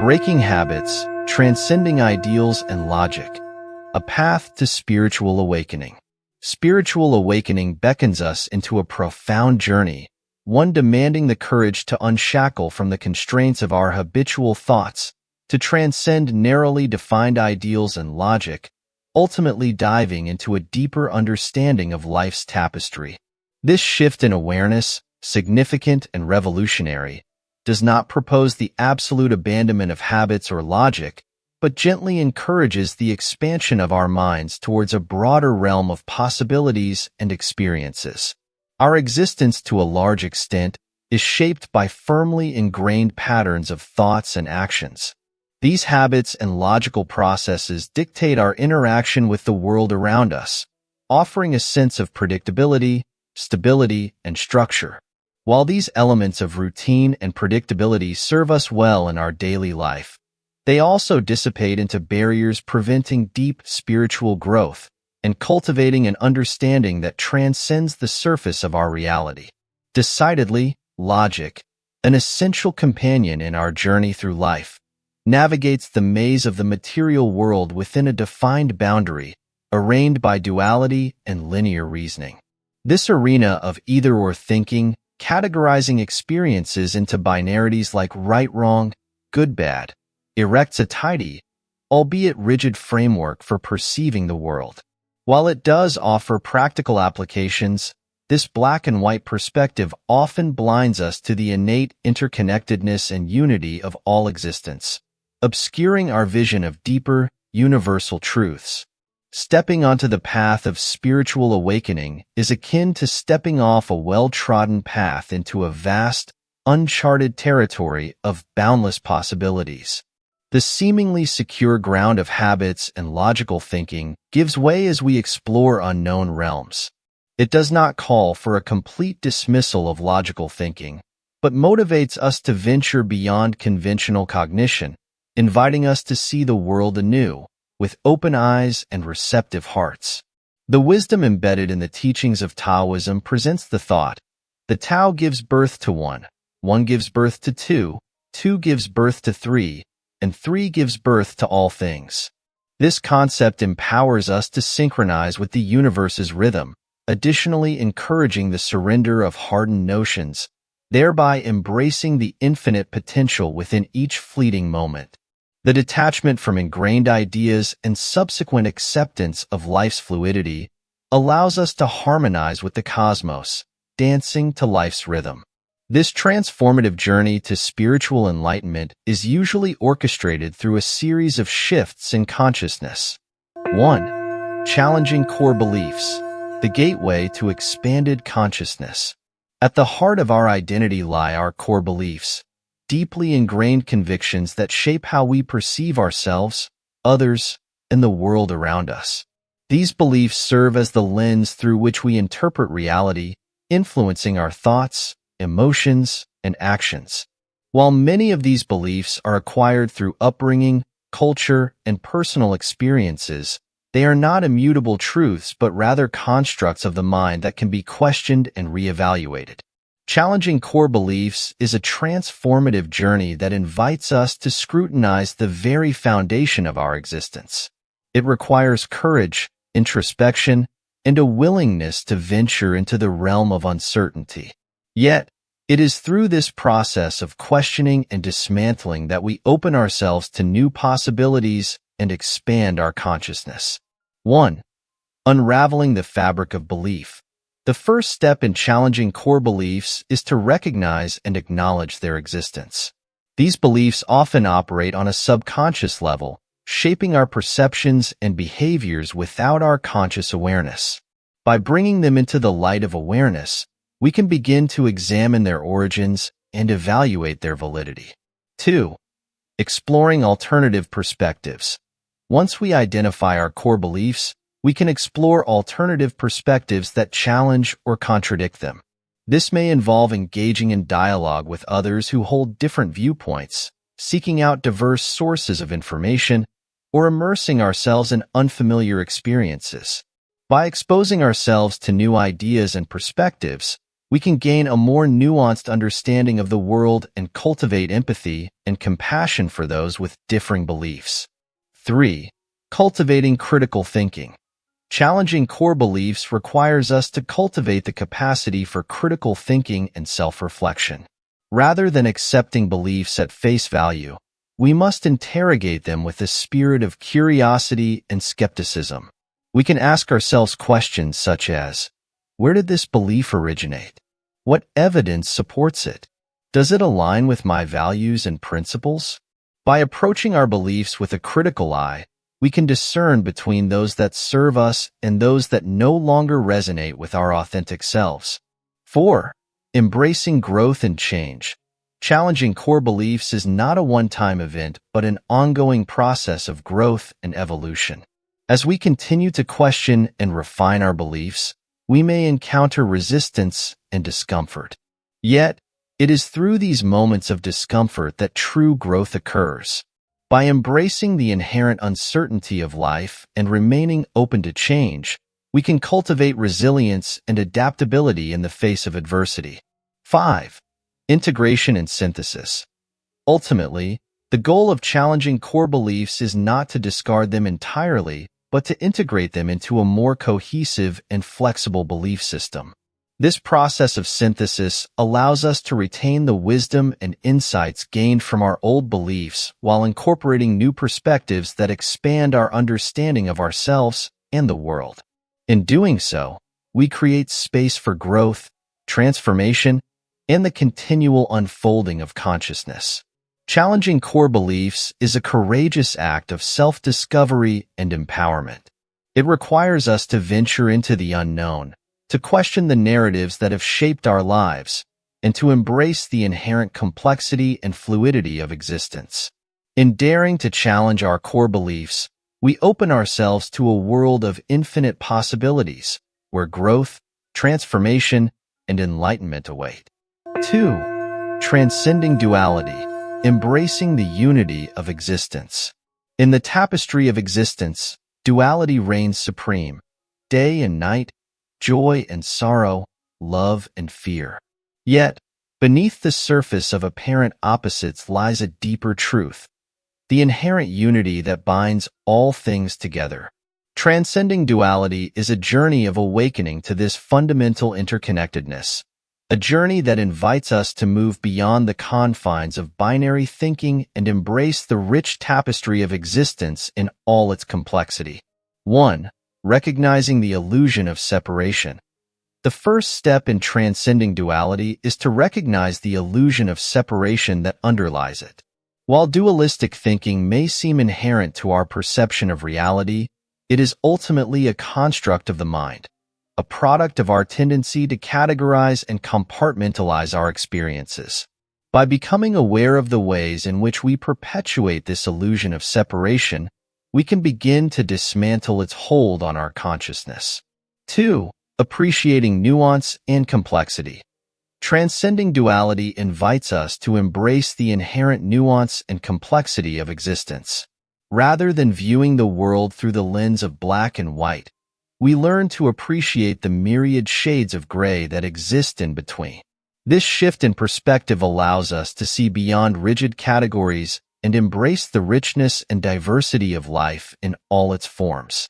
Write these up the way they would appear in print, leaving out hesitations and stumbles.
Breaking habits, transcending ideals and logic. A path to spiritual awakening. Spiritual awakening beckons us into a profound journey, one demanding the courage to unshackle from the constraints of our habitual thoughts, to transcend narrowly defined ideals and logic, ultimately diving into a deeper understanding of life's tapestry. This shift in awareness, significant and revolutionary, does not propose the absolute abandonment of habits or logic, but gently encourages the expansion of our minds towards a broader realm of possibilities and experiences. Our existence, to a large extent, is shaped by firmly ingrained patterns of thoughts and actions. These habits and logical processes dictate our interaction with the world around us, offering a sense of predictability, stability, and structure. While these elements of routine and predictability serve us well in our daily life, they also dissipate into barriers preventing deep spiritual growth and cultivating an understanding that transcends the surface of our reality. Decidedly, logic, an essential companion in our journey through life, navigates the maze of the material world within a defined boundary, arranged by duality and linear reasoning. This arena of either-or thinking, categorizing experiences into binarities like right-wrong, good-bad, erects a tidy, albeit rigid framework for perceiving the world. While it does offer practical applications, this black-and-white perspective often blinds us to the innate interconnectedness and unity of all existence, obscuring our vision of deeper, universal truths. Stepping onto the path of spiritual awakening is akin to stepping off a well-trodden path into a vast, uncharted territory of boundless possibilities. The seemingly secure ground of habits and logical thinking gives way as we explore unknown realms. It does not call for a complete dismissal of logical thinking, but motivates us to venture beyond conventional cognition, inviting us to see the world anew, with open eyes and receptive hearts. The wisdom embedded in the teachings of Taoism presents the thought: the Tao gives birth to one, one gives birth to two, two gives birth to three, and three gives birth to all things. This concept empowers us to synchronize with the universe's rhythm, additionally encouraging the surrender of hardened notions, thereby embracing the infinite potential within each fleeting moment. The detachment from ingrained ideas and subsequent acceptance of life's fluidity allows us to harmonize with the cosmos, dancing to life's rhythm. This transformative journey to spiritual enlightenment is usually orchestrated through a series of shifts in consciousness. 1. Challenging core beliefs, the gateway to expanded consciousness. At the heart of our identity lie our core beliefs, deeply ingrained convictions that shape how we perceive ourselves, others, and the world around us. These beliefs serve as the lens through which we interpret reality, influencing our thoughts, emotions, and actions. While many of these beliefs are acquired through upbringing, culture, and personal experiences, they are not immutable truths but rather constructs of the mind that can be questioned and reevaluated. Challenging core beliefs is a transformative journey that invites us to scrutinize the very foundation of our existence. It requires courage, introspection, and a willingness to venture into the realm of uncertainty. Yet, it is through this process of questioning and dismantling that we open ourselves to new possibilities and expand our consciousness. 1. Unraveling the fabric of belief. The first step in challenging core beliefs is to recognize and acknowledge their existence. These beliefs often operate on a subconscious level, shaping our perceptions and behaviors without our conscious awareness. By bringing them into the light of awareness, we can begin to examine their origins and evaluate their validity. 2. Exploring alternative perspectives. Once we identify our core beliefs, we can explore alternative perspectives that challenge or contradict them. This may involve engaging in dialogue with others who hold different viewpoints, seeking out diverse sources of information, or immersing ourselves in unfamiliar experiences. By exposing ourselves to new ideas and perspectives, we can gain a more nuanced understanding of the world and cultivate empathy and compassion for those with differing beliefs. 3. Cultivating critical thinking. Challenging core beliefs requires us to cultivate the capacity for critical thinking and self-reflection. Rather than accepting beliefs at face value, we must interrogate them with a spirit of curiosity and skepticism. We can ask ourselves questions such as, where did this belief originate? What evidence supports it? Does it align with my values and principles? By approaching our beliefs with a critical eye, we can discern between those that serve us and those that no longer resonate with our authentic selves. 4. Embracing growth and change. Challenging core beliefs is not a one-time event, but an ongoing process of growth and evolution. As we continue to question and refine our beliefs, we may encounter resistance and discomfort. Yet, it is through these moments of discomfort that true growth occurs. By embracing the inherent uncertainty of life and remaining open to change, we can cultivate resilience and adaptability in the face of adversity. 5. Integration and synthesis. Ultimately, the goal of challenging core beliefs is not to discard them entirely, but to integrate them into a more cohesive and flexible belief system. This process of synthesis allows us to retain the wisdom and insights gained from our old beliefs while incorporating new perspectives that expand our understanding of ourselves and the world. In doing so, we create space for growth, transformation, and the continual unfolding of consciousness. Challenging core beliefs is a courageous act of self-discovery and empowerment. It requires us to venture into the unknown, to question the narratives that have shaped our lives, and to embrace the inherent complexity and fluidity of existence. In daring to challenge our core beliefs, we open ourselves to a world of infinite possibilities, where growth, transformation, and enlightenment await. 2. Transcending duality. Embracing the unity of existence. In the tapestry of existence, duality reigns supreme. Day and night, joy and sorrow, love and fear. Yet, beneath the surface of apparent opposites lies a deeper truth, the inherent unity that binds all things together. Transcending duality is a journey of awakening to this fundamental interconnectedness, a journey that invites us to move beyond the confines of binary thinking and embrace the rich tapestry of existence in all its complexity. 1. Recognizing the illusion of separation. The first step in transcending duality is to recognize the illusion of separation that underlies it. While dualistic thinking may seem inherent to our perception of reality, it is ultimately a construct of the mind, a product of our tendency to categorize and compartmentalize our experiences. By becoming aware of the ways in which we perpetuate this illusion of separation, we can begin to dismantle its hold on our consciousness. 2. Appreciating nuance and complexity. Transcending duality invites us to embrace the inherent nuance and complexity of existence. Rather than viewing the world through the lens of black and white, we learn to appreciate the myriad shades of gray that exist in between. This shift in perspective allows us to see beyond rigid categories and embrace the richness and diversity of life in all its forms.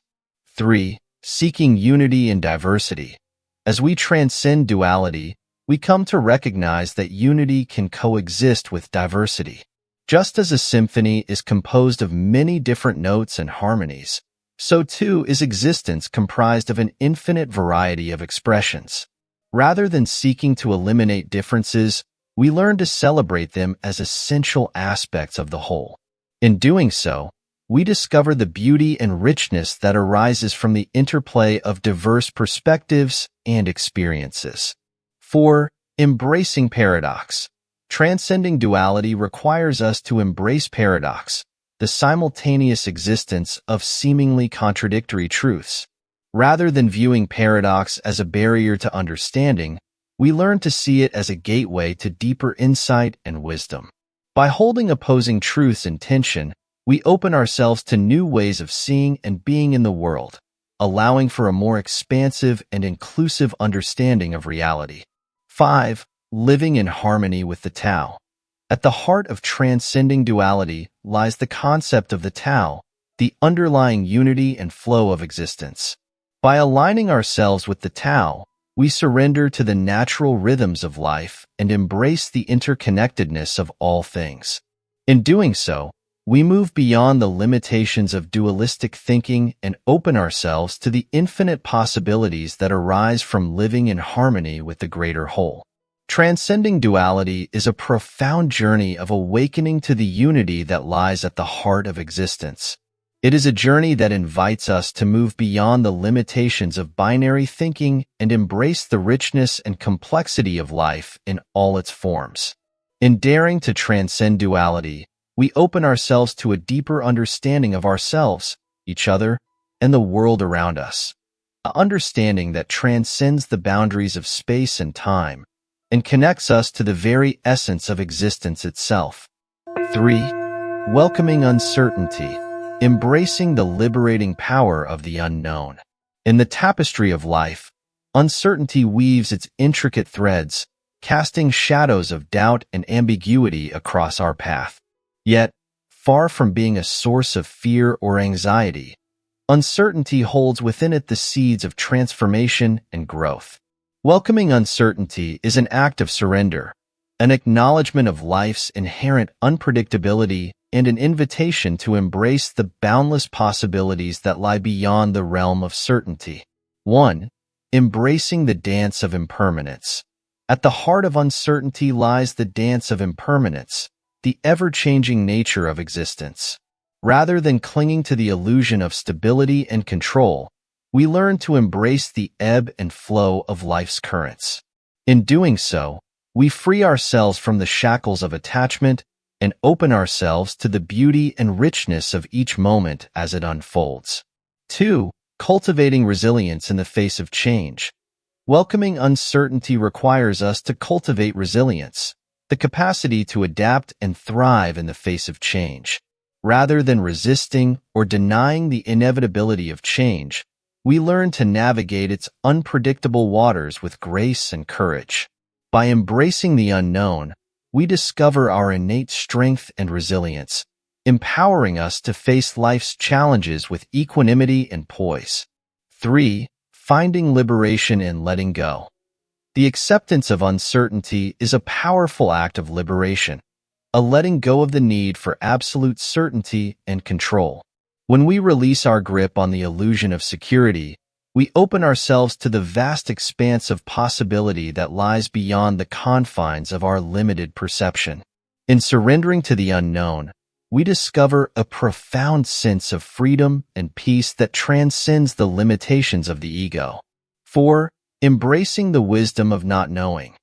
3. Seeking unity in diversity. As we transcend duality, we come to recognize that unity can coexist with diversity. Just as a symphony is composed of many different notes and harmonies, so too is existence comprised of an infinite variety of expressions. Rather than seeking to eliminate differences, we learn to celebrate them as essential aspects of the whole. In doing so, we discover the beauty and richness that arises from the interplay of diverse perspectives and experiences. 4. Embracing paradox. Transcending duality requires us to embrace paradox, the simultaneous existence of seemingly contradictory truths. Rather than viewing paradox as a barrier to understanding, we learn to see it as a gateway to deeper insight and wisdom. By holding opposing truths in tension, we open ourselves to new ways of seeing and being in the world, allowing for a more expansive and inclusive understanding of reality. 5. Living in harmony with the Tao. At the heart of transcending duality lies the concept of the Tao, the underlying unity and flow of existence. By aligning ourselves with the Tao, we surrender to the natural rhythms of life and embrace the interconnectedness of all things. In doing so, we move beyond the limitations of dualistic thinking and open ourselves to the infinite possibilities that arise from living in harmony with the greater whole. Transcending duality is a profound journey of awakening to the unity that lies at the heart of existence. It is a journey that invites us to move beyond the limitations of binary thinking and embrace the richness and complexity of life in all its forms. In daring to transcend duality, we open ourselves to a deeper understanding of ourselves, each other, and the world around us. An understanding that transcends the boundaries of space and time and connects us to the very essence of existence itself. 3. Welcoming uncertainty, embracing the liberating power of the unknown. In the tapestry of life, uncertainty weaves its intricate threads, casting shadows of doubt and ambiguity across our path. Yet, far from being a source of fear or anxiety, uncertainty holds within it the seeds of transformation and growth. Welcoming uncertainty is an act of surrender, an acknowledgement of life's inherent unpredictability and an invitation to embrace the boundless possibilities that lie beyond the realm of certainty. 1. Embracing the dance of impermanence. At the heart of uncertainty lies the dance of impermanence, the ever-changing nature of existence. Rather than clinging to the illusion of stability and control, we learn to embrace the ebb and flow of life's currents. In doing so, we free ourselves from the shackles of attachment and open ourselves to the beauty and richness of each moment as it unfolds. 2. Cultivating resilience in the face of change. Welcoming uncertainty requires us to cultivate resilience, the capacity to adapt and thrive in the face of change. Rather than resisting or denying the inevitability of change, we learn to navigate its unpredictable waters with grace and courage. By embracing the unknown, we discover our innate strength and resilience, empowering us to face life's challenges with equanimity and poise. 3. Finding liberation in letting go. The acceptance of uncertainty is a powerful act of liberation, a letting go of the need for absolute certainty and control. When we release our grip on the illusion of security, we open ourselves to the vast expanse of possibility that lies beyond the confines of our limited perception. In surrendering to the unknown, we discover a profound sense of freedom and peace that transcends the limitations of the ego. 4. Embracing the wisdom of not knowing.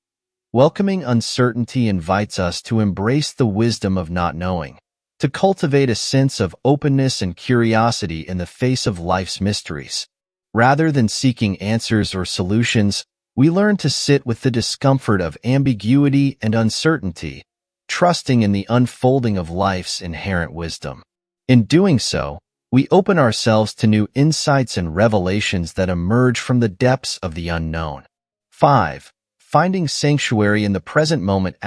Welcoming uncertainty invites us to embrace the wisdom of not knowing, to cultivate a sense of openness and curiosity in the face of life's mysteries. Rather than seeking answers or solutions, we learn to sit with the discomfort of ambiguity and uncertainty, trusting in the unfolding of life's inherent wisdom. In doing so, we open ourselves to new insights and revelations that emerge from the depths of the unknown. 5. Finding sanctuary in the present moment ***.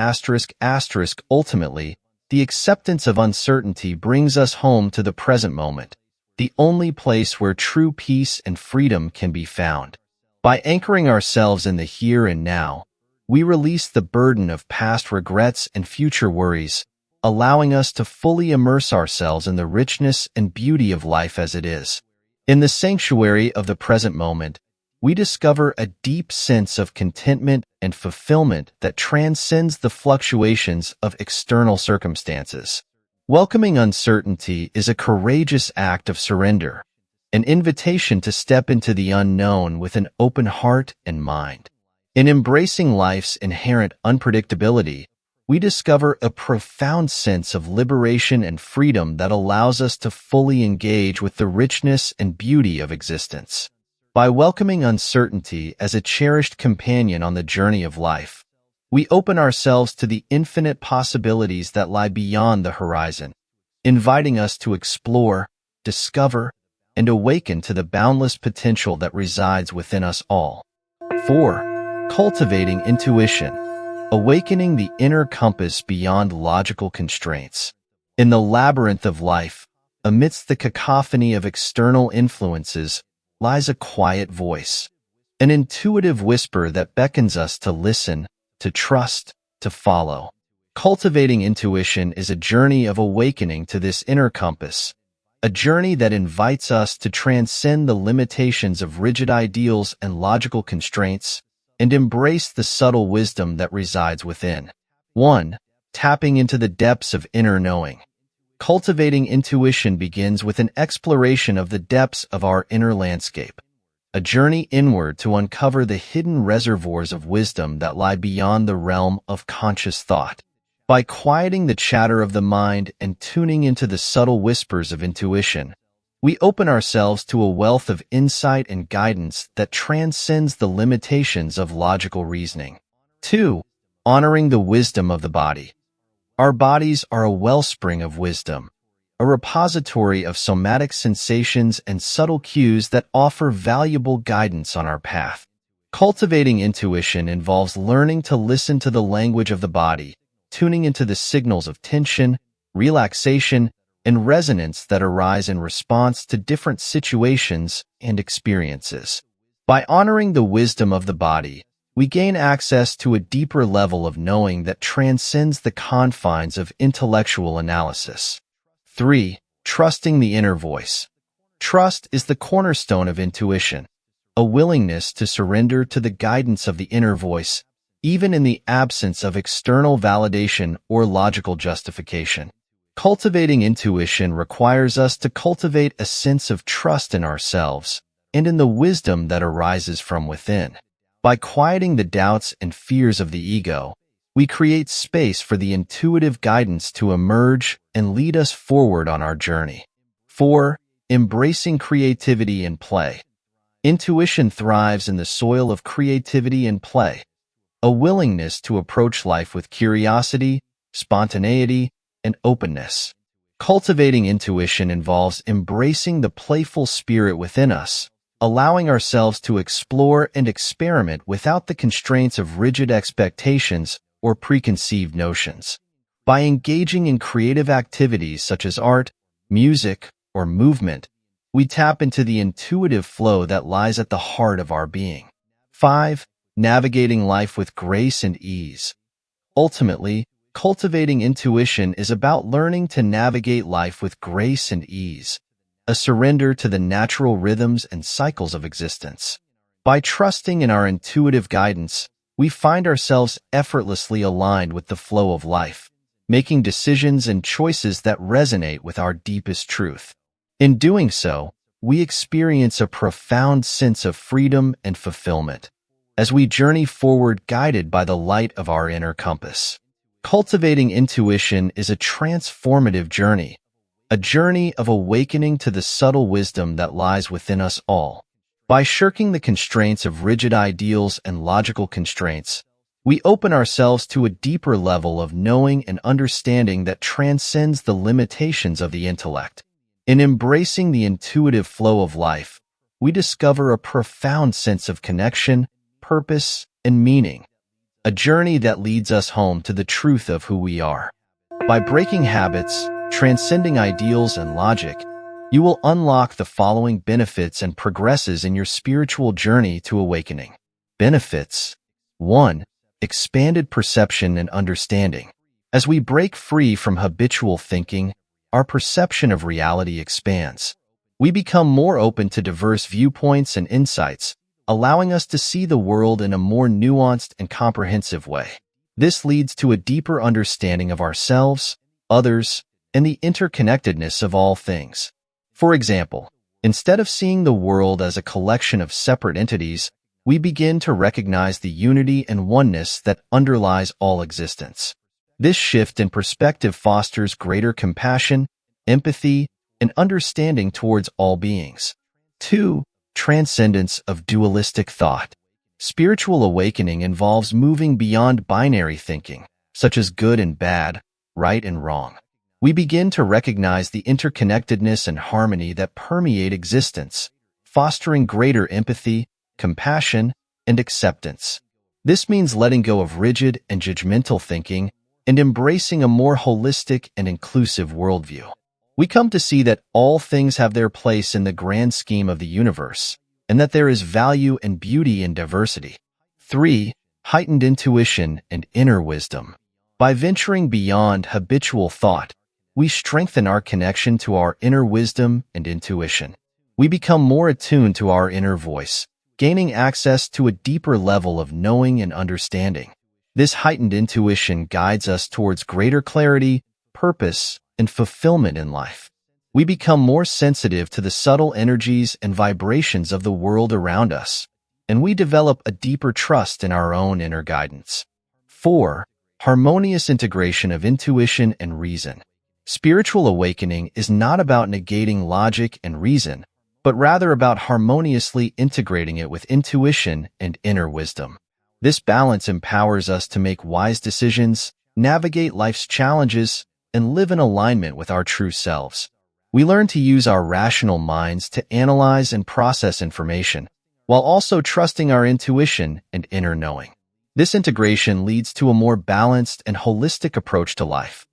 Ultimately, the acceptance of uncertainty brings us home to the present moment, the only place where true peace and freedom can be found. By anchoring ourselves in the here and now, we release the burden of past regrets and future worries, allowing us to fully immerse ourselves in the richness and beauty of life as it is. In the sanctuary of the present moment, we discover a deep sense of contentment and fulfillment that transcends the fluctuations of external circumstances. Welcoming uncertainty is a courageous act of surrender, an invitation to step into the unknown with an open heart and mind. In embracing life's inherent unpredictability, we discover a profound sense of liberation and freedom that allows us to fully engage with the richness and beauty of existence. By welcoming uncertainty as a cherished companion on the journey of life, we open ourselves to the infinite possibilities that lie beyond the horizon, inviting us to explore, discover, and awaken to the boundless potential that resides within us all. 4. Cultivating intuition, awakening the inner compass beyond logical constraints. In the labyrinth of life, amidst the cacophony of external influences, lies a quiet voice, an intuitive whisper that beckons us to listen, to trust, to follow. Cultivating intuition is a journey of awakening to this inner compass, a journey that invites us to transcend the limitations of rigid ideals and logical constraints and embrace the subtle wisdom that resides within. 1. Tapping into the depths of inner knowing. Cultivating intuition begins with an exploration of the depths of our inner landscape, a journey inward to uncover the hidden reservoirs of wisdom that lie beyond the realm of conscious thought. By quieting the chatter of the mind and tuning into the subtle whispers of intuition, we open ourselves to a wealth of insight and guidance that transcends the limitations of logical reasoning. 2. Honoring the wisdom of the body. Our bodies are a wellspring of wisdom, a repository of somatic sensations and subtle cues that offer valuable guidance on our path. Cultivating intuition involves learning to listen to the language of the body, tuning into the signals of tension, relaxation, and resonance that arise in response to different situations and experiences. By honoring the wisdom of the body, we gain access to a deeper level of knowing that transcends the confines of intellectual analysis. 3. Trusting the inner voice. Trust is the cornerstone of intuition, a willingness to surrender to the guidance of the inner voice, even in the absence of external validation or logical justification. Cultivating intuition requires us to cultivate a sense of trust in ourselves and in the wisdom that arises from within. By quieting the doubts and fears of the ego, we create space for the intuitive guidance to emerge and lead us forward on our journey. 4. Embracing creativity and play. Intuition thrives in the soil of creativity and play, a willingness to approach life with curiosity, spontaneity, and openness. Cultivating intuition involves embracing the playful spirit within us, allowing ourselves to explore and experiment without the constraints of rigid expectations or preconceived notions. By engaging in creative activities such as art, music, or movement, we tap into the intuitive flow that lies at the heart of our being. 5. Navigating life with grace and ease. Ultimately, cultivating intuition is about learning to navigate life with grace and ease, a surrender to the natural rhythms and cycles of existence. By trusting in our intuitive guidance, we find ourselves effortlessly aligned with the flow of life, making decisions and choices that resonate with our deepest truth. In doing so, we experience a profound sense of freedom and fulfillment as we journey forward guided by the light of our inner compass. Cultivating intuition is a transformative journey, a journey of awakening to the subtle wisdom that lies within us all. By shirking the constraints of rigid ideals and logical constraints, we open ourselves to a deeper level of knowing and understanding that transcends the limitations of the intellect. In embracing the intuitive flow of life, we discover a profound sense of connection, purpose, and meaning, a journey that leads us home to the truth of who we are. By breaking habits, transcending ideals and logic, you will unlock the following benefits and progresses in your spiritual journey to awakening. Benefits. 1. Expanded perception and understanding. As we break free from habitual thinking, our perception of reality expands. We become more open to diverse viewpoints and insights, allowing us to see the world in a more nuanced and comprehensive way. This leads to a deeper understanding of ourselves, others, and the interconnectedness of all things. For example, instead of seeing the world as a collection of separate entities, we begin to recognize the unity and oneness that underlies all existence. This shift in perspective fosters greater compassion, empathy, and understanding towards all beings. 2. Transcendence of dualistic thought. Spiritual awakening involves moving beyond binary thinking, such as good and bad, right and wrong. We begin to recognize the interconnectedness and harmony that permeate existence, fostering greater empathy, compassion, and acceptance. This means letting go of rigid and judgmental thinking and embracing a more holistic and inclusive worldview. We come to see that all things have their place in the grand scheme of the universe, and that there is value and beauty in diversity. 3. Heightened intuition and inner wisdom. By venturing beyond habitual thought, we strengthen our connection to our inner wisdom and intuition. We become more attuned to our inner voice, gaining access to a deeper level of knowing and understanding. This heightened intuition guides us towards greater clarity, purpose, and fulfillment in life. We become more sensitive to the subtle energies and vibrations of the world around us, and we develop a deeper trust in our own inner guidance. 4. Harmonious integration of intuition and reason. Spiritual awakening is not about negating logic and reason, but rather about harmoniously integrating it with intuition and inner wisdom. This balance empowers us to make wise decisions, navigate life's challenges, and live in alignment with our true selves. We learn to use our rational minds to analyze and process information, while also trusting our intuition and inner knowing. This integration leads to a more balanced and holistic approach to life,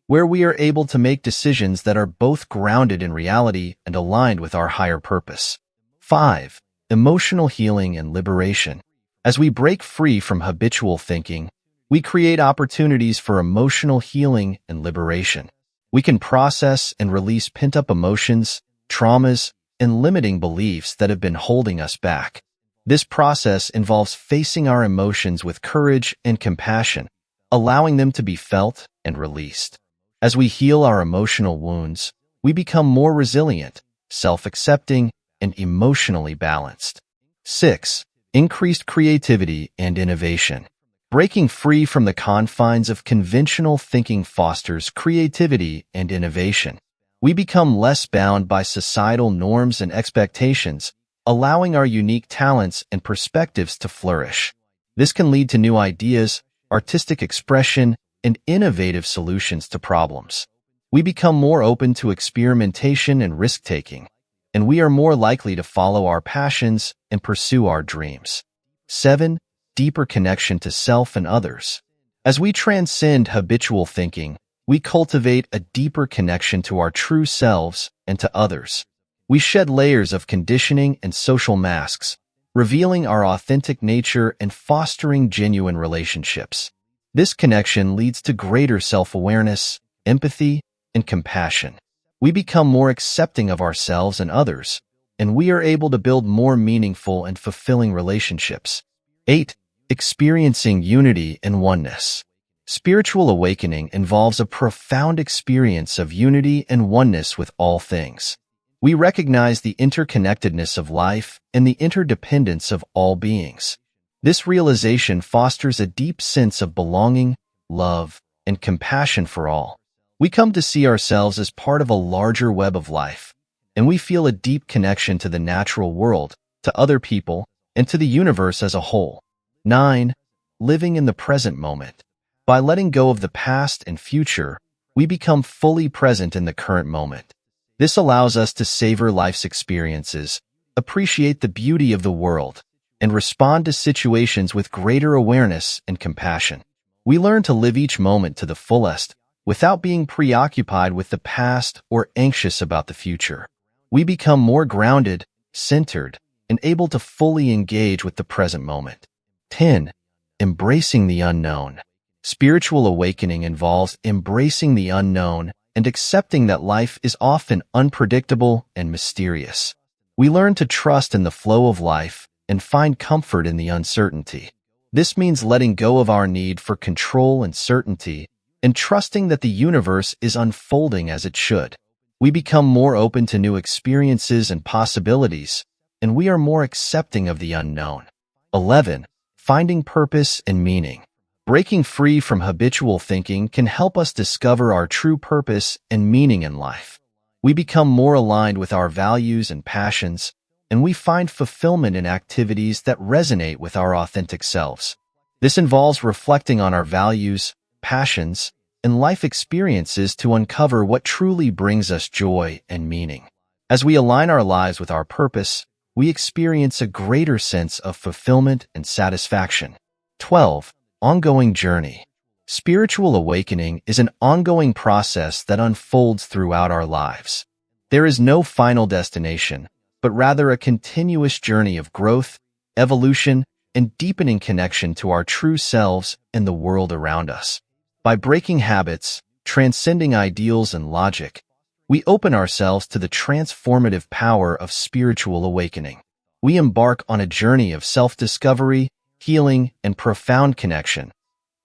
where we are able to make decisions that are both grounded in reality and aligned with our higher purpose. 5. Emotional healing and liberation. As we break free from habitual thinking, we create opportunities for emotional healing and liberation. We can process and release pent-up emotions, traumas, and limiting beliefs that have been holding us back. This process involves facing our emotions with courage and compassion, allowing them to be felt and released. As we heal our emotional wounds, we become more resilient, self-accepting, and emotionally balanced. 6. Increased creativity and innovation. Breaking free from the confines of conventional thinking fosters creativity and innovation. We become less bound by societal norms and expectations, allowing our unique talents and perspectives to flourish. This can lead to new ideas, artistic expression, and innovative solutions to problems. We become more open to experimentation and risk-taking, and we are more likely to follow our passions and pursue our dreams. 7. Deeper connection to self and others. As we transcend habitual thinking, we cultivate a deeper connection to our true selves and to others. We shed layers of conditioning and social masks, revealing our authentic nature and fostering genuine relationships. This connection leads to greater self-awareness, empathy, and compassion. We become more accepting of ourselves and others, and we are able to build more meaningful and fulfilling relationships. 8. Experiencing unity and oneness. Spiritual awakening involves a profound experience of unity and oneness with all things. We recognize the interconnectedness of life and the interdependence of all beings. This realization fosters a deep sense of belonging, love, and compassion for all. We come to see ourselves as part of a larger web of life, and we feel a deep connection to the natural world, to other people, and to the universe as a whole. 9. Living in the present moment. By letting go of the past and future, we become fully present in the current moment. This allows us to savor life's experiences, appreciate the beauty of the world, and respond to situations with greater awareness and compassion. We learn to live each moment to the fullest, without being preoccupied with the past or anxious about the future. We become more grounded, centered, and able to fully engage with the present moment. 10. Embracing the unknown. Spiritual awakening involves embracing the unknown and accepting that life is often unpredictable and mysterious. We learn to trust in the flow of life and find comfort in the uncertainty. This means letting go of our need for control and certainty and trusting that the universe is unfolding as it should. We become more open to new experiences and possibilities, and we are more accepting of the unknown. 11. Finding purpose and meaning. Breaking free from habitual thinking can help us discover our true purpose and meaning in life. We become more aligned with our values and passions, and we find fulfillment in activities that resonate with our authentic selves. This involves reflecting on our values, passions, and life experiences to uncover what truly brings us joy and meaning. As we align our lives with our purpose, we experience a greater sense of fulfillment and satisfaction. 12. Ongoing journey. Spiritual awakening is an ongoing process that unfolds throughout our lives. There is no final destination, but rather a continuous journey of growth, evolution, and deepening connection to our true selves and the world around us. By breaking habits, transcending ideals and logic, we open ourselves to the transformative power of spiritual awakening. We embark on a journey of self-discovery, healing, and profound connection,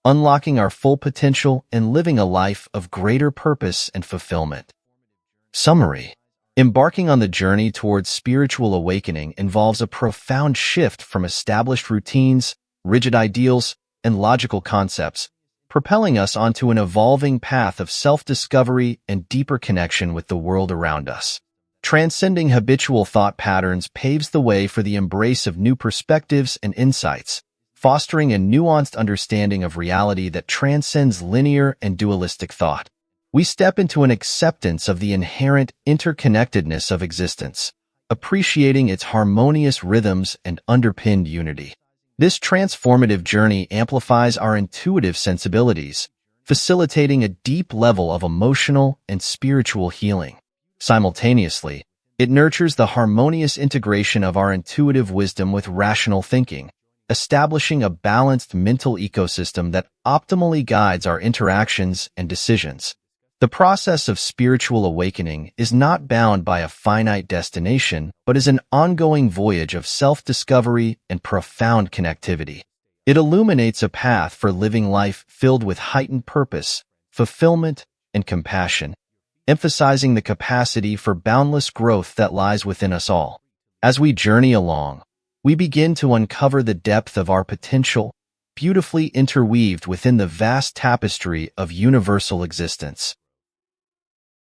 unlocking our full potential and living a life of greater purpose and fulfillment. Summary. Embarking on the journey towards spiritual awakening involves a profound shift from established routines, rigid ideals, and logical concepts, propelling us onto an evolving path of self-discovery and deeper connection with the world around us. Transcending habitual thought patterns paves the way for the embrace of new perspectives and insights, fostering a nuanced understanding of reality that transcends linear and dualistic thought. We step into an acceptance of the inherent interconnectedness of existence, appreciating its harmonious rhythms and underpinned unity. This transformative journey amplifies our intuitive sensibilities, facilitating a deep level of emotional and spiritual healing. Simultaneously, it nurtures the harmonious integration of our intuitive wisdom with rational thinking, establishing a balanced mental ecosystem that optimally guides our interactions and decisions. The process of spiritual awakening is not bound by a finite destination, but is an ongoing voyage of self-discovery and profound connectivity. It illuminates a path for living life filled with heightened purpose, fulfillment, and compassion, emphasizing the capacity for boundless growth that lies within us all. As we journey along, we begin to uncover the depth of our potential, beautifully interweaved within the vast tapestry of universal existence.